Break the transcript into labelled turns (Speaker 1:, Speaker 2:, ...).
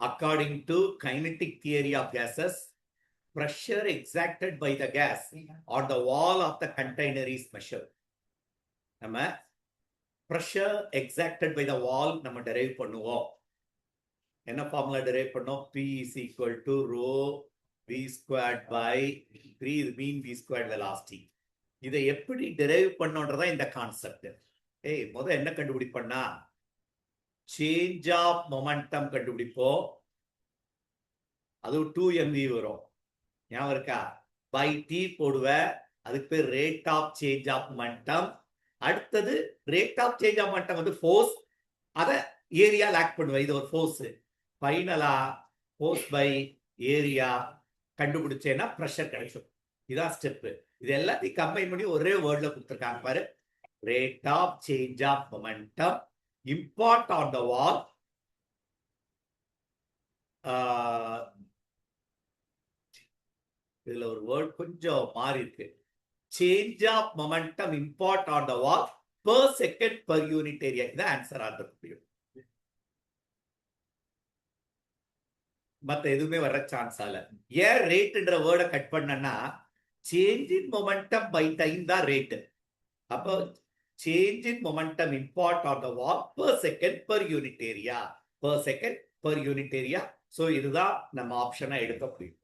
Speaker 1: according to kinetic theory of gases, pressure exacted by the gas on the wall of the container is measured. நம்ம pressure exacted by the wall நம்ம derive பண்ணுவோம். என்ன formula derive பண்ணோம்? P is equal to rho v squared by 3 இது mean v squared velocity. இதை எப்படி derive பண்ணோன்றதா இந்த concept. முதல்ல என்ன கண்டுபிடிப்போம்னா சேஞ்ச் ஆஃப் மொமெண்டம் கண்டுபிடிப்போம். அது 2mv வரும். ஞாபகம் இருக்கா? பை டி போடுவ, அதுக்கு பேர் rate of change of momentum. அடுத்தது rate of change of momentum வந்து ஃபோர்ஸ், அதை ஏரியா லாக் பண்ணுவேன். இது ஒரு ஃபோர்ஸ். ஃபைனலா ஃபோர்ஸ் பை ஏரியா கண்டுபிடிச்சேன்னா ப்ரெஷர் கிடைக்கும். இதான் ஸ்டெப். இது எல்லாத்தையும் கம்பைன் பண்ணி ஒரே வேர்ட்ல கொடுத்துருக்காங்க பாரு. Rate of change of momentum impart on the wall இதுல ஒரு வேர்ட் கொஞ்சம் மாறி இருக்கு. Change of momentum impart on the wall per second per unit area. இதான் ஆன்சர் ஆக மத்த எதுவுமே வர சான்ஸ் ஆல. ஏன் ரேட்ன்ற வேர்டை கட் பண்ணனா change in momentum by time தான் ரேட். அப்போ change in momentum impart on the wall per second per unit area. per second per unit area. So இதுதான் நம்ம ஆப்ஷனா எடுக்க முடியும்.